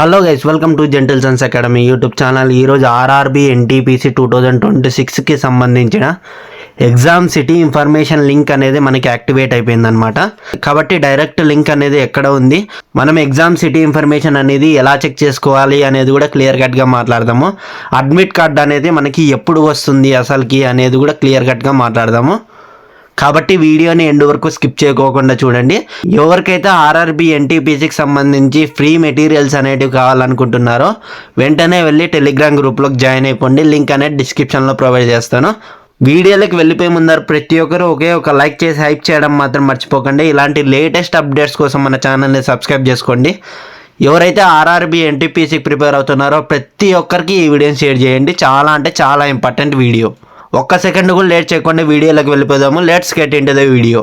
Hello guys, welcome to gentle Sons academy YouTube channel. ఈరోజు RRB NTPC 2026కి సంబంధించిన exam city information link అనేది మనకి activate అయిపోయిందనమాట. కాబట్టి డైరెక్ట్ లింక్ అనేది ఎక్కడ ఉంది, మనం ఎగ్జామ్ సిటీ ఇన్ఫర్మేషన్ అనేది ఎలా చెక్ చేసుకోవాలి అనేది కూడా క్లియర్ కట్గా మాట్లాడదాము. అడ్మిట్ కార్డ్ అనేది మనకి ఎప్పుడు వస్తుంది అసలుకి అనేది కూడా క్లియర్ కట్గా మాట్లాడదాము. కాబట్టి వీడియోని ఎండ్ వరకు స్కిప్ చేయకోకుండా చూడండి. ఎవరికైతే ఆర్ఆర్బీ ఎన్టీపీసీకి సంబంధించి ఫ్రీ మెటీరియల్స్ అనేటివి కావాలనుకుంటున్నారో వెంటనే వెళ్ళి టెలిగ్రామ్ గ్రూప్లోకి జాయిన్ అయిపోండి. లింక్ అనేది డిస్క్రిప్షన్లో ప్రొవైడ్ చేస్తాను. వీడియోలోకి వెళ్ళిపోయే ముందర ప్రతి ఒక్కరు ఒక లైక్ చేసి హైప్ చేయడం మాత్రం మర్చిపోకండి. ఇలాంటి లేటెస్ట్ అప్డేట్స్ కోసం మన ఛానల్ని సబ్స్క్రైబ్ చేసుకోండి. ఎవరైతే ఆర్ఆర్బీ ఎన్టీపీసీకి ప్రిపేర్ అవుతున్నారో ప్రతి ఒక్కరికి ఈ వీడియోని షేర్ చేయండి. చాలా అంటే చాలా ఇంపార్టెంట్ వీడియో. ఒక్క సెకండ్ కూడా లేట్ చేయకుండా వీడియోలోకి వెళ్ళిపోదాము. Let's get into the video.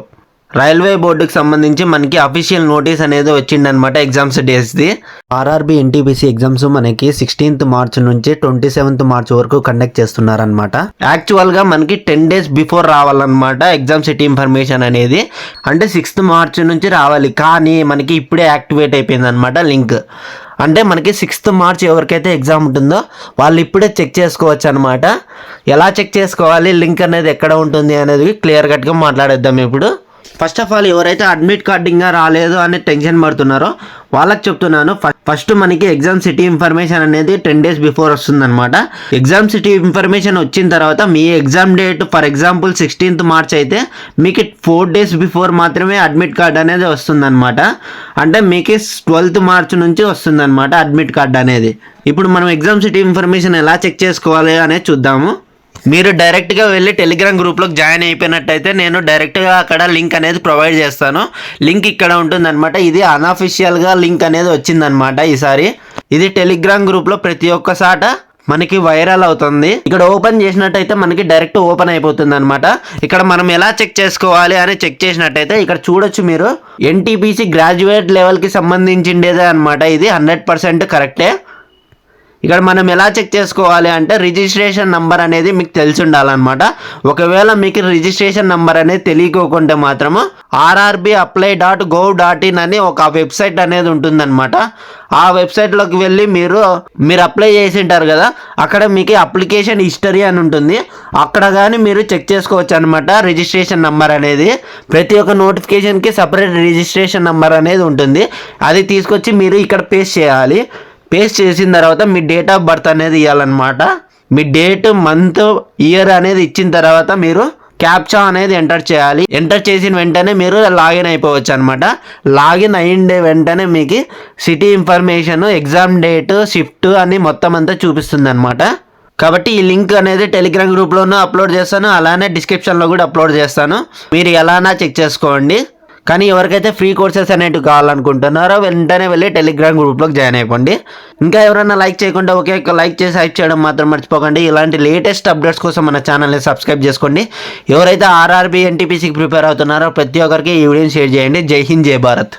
Railway బోర్డుకి సంబంధించి మనకి అఫీషియల్ నోటీస్ అనేది వచ్చిందనమాట ఎగ్జామ్స్ డేస్ది. ఆర్ఆర్బీ ఎన్టీపీసీ ఎగ్జామ్స్ మనకి 16th మార్చ్ నుంచి 27th మార్చ్ వరకు కండక్ట్ చేస్తున్నారనమాట. యాక్చువల్గా మనకి 10 days బిఫోర్ రావాలన్నమాట ఎగ్జామ్ సిటీ ఇన్ఫర్మేషన్ అనేది. అంటే 6th మార్చ్ నుంచి రావాలి, కానీ మనకి ఇప్పుడే యాక్టివేట్ అయిపోయింది అనమాట లింక్. అంటే మనకి 6th మార్చ్ ఎవరికైతే ఎగ్జామ్ ఉంటుందో వాళ్ళు ఇప్పుడే చెక్ చేసుకోవచ్చు అనమాట. ఎలా చెక్ చేసుకోవాలి, లింక్ అనేది ఎక్కడ ఉంటుంది అనేది క్లియర్ కట్గా మాట్లాడేద్దాం ఇప్పుడు. ఫస్ట్ ఆఫ్ ఆల్ ఎవరైతే అడ్మిట్ కార్డ్ ఇంకా రాలేదు అని టెన్షన్ పడుతున్నారో వాళ్ళకి చెప్తున్నాను. ఫస్ట్ మనకి ఎగ్జామ్ సిటీ ఇన్ఫర్మేషన్ అనేది 10 days బిఫోర్ వస్తుందన్నమాట. ఎగ్జామ్ సిటీ ఇన్ఫర్మేషన్ వచ్చిన తర్వాత మీ exam date for example 16th March అయితే మీకు 4 days బిఫోర్ మాత్రమే అడ్మిట్ కార్డ్ అనేది వస్తుందన్నమాట. అంటే మీకు 12th మార్చ్ నుంచి వస్తుందన్నమాట అడ్మిట్ కార్డ్ అనేది. ఇప్పుడు మనం ఎగ్జామ్ సిటీ ఇన్ఫర్మేషన్ ఎలా చెక్ చేసుకోవాలి అనేది చూద్దాము. మీరు డైరెక్ట్గా వెళ్ళి టెలిగ్రామ్ గ్రూప్లోకి జాయిన్ అయిపోయినట్టయితే నేను డైరెక్ట్గా అక్కడ లింక్ అనేది ప్రొవైడ్ చేస్తాను. లింక్ ఇక్కడ ఉంటుందన్నమాట. ఇది అన్అఫిషియల్గా లింక్ అనేది వచ్చిందనమాట ఈసారి. ఇది టెలిగ్రామ్ గ్రూప్లో ప్రతి ఒక్కసాట మనకి వైరల్ అవుతుంది. ఇక్కడ ఓపెన్ చేసినట్టయితే మనకి డైరెక్ట్ ఓపెన్ అయిపోతుంది అనమాట. ఇక్కడ మనం ఎలా చెక్ చేసుకోవాలి అని చెక్ చేసినట్టయితే ఇక్కడ చూడొచ్చు మీరు. ఎన్టీపీసీ గ్రాడ్యుయేట్ లెవెల్కి సంబంధించిండేదే అనమాట. ఇది 100% కరెక్టే. ఇక్కడ మనం ఎలా చెక్ చేసుకోవాలి అంటే రిజిస్ట్రేషన్ నెంబర్ అనేది మీకు తెలిసి ఉండాలన్నమాట. ఒకవేళ మీకు రిజిస్ట్రేషన్ నెంబర్ అనేది తెలియకోకుంటే మాత్రము rrbapply.gov.in అని ఒక వెబ్సైట్ అనేది ఉంటుందన్నమాట. ఆ వెబ్సైట్లోకి వెళ్ళి మీరు అప్లై చేసి ఉంటారు కదా, అక్కడ మీకు అప్లికేషన్ హిస్టరీ అని ఉంటుంది. అక్కడ కానీ మీరు చెక్ చేసుకోవచ్చు అనమాట రిజిస్ట్రేషన్ నెంబర్ అనేది. ప్రతి ఒక్క నోటిఫికేషన్కి సపరేట్ రిజిస్ట్రేషన్ నెంబర్ అనేది ఉంటుంది. అది తీసుకొచ్చి మీరు ఇక్కడ పేస్ట్ చేయాలి. పేస్ట్ చేసిన తర్వాత మీ డేట్ ఆఫ్ బర్త్ అనేది ఇవ్వాలన్నమాట. మీ డేట్, మంత్, ఇయర్ అనేది ఇచ్చిన తర్వాత మీరు క్యాప్చా అనేది ఎంటర్ చేయాలి. ఎంటర్ చేసిన వెంటనే మీరు లాగిన్ అయిపోవచ్చు అనమాట. లాగిన్ అయిన వెంటనే మీకు city information, exam date, shift అని మొత్తం అంతా చూపిస్తుంది అనమాట. కాబట్టి ఈ లింక్ అనేది టెలిగ్రామ్ గ్రూప్లోనూ అప్లోడ్ చేస్తాను, అలానే డిస్క్రిప్షన్లో కూడా అప్లోడ్ చేస్తాను. మీరు ఎలానా చెక్ చేసుకోండి. కానీ ఎవరికైతే ఫ్రీ కోర్సెస్ అనేవి కావాలనుకుంటున్నారో వెంటనే వెళ్ళి టెలిగ్రామ్ గ్రూప్లోకి జాయిన్ అయిపోండి. ఇంకా ఎవరైనా లైక్ చేయకుండా లైక్ చేసి హైప్ చేయడం మాత్రం మర్చిపోకండి. ఇలాంటి లేటెస్ట్ అప్డేట్స్ కోసం మన ఛానల్ని సబ్స్క్రైబ్ చేసుకోండి. ఎవరైతే ఆర్ఆర్బీ ఎన్టీపీసీకి ప్రిపేర్ అవుతున్నారో ప్రతి ఒక్కరికి ఈ వీడియోని షేర్ చేయండి. జై హింద్, జై భారత్.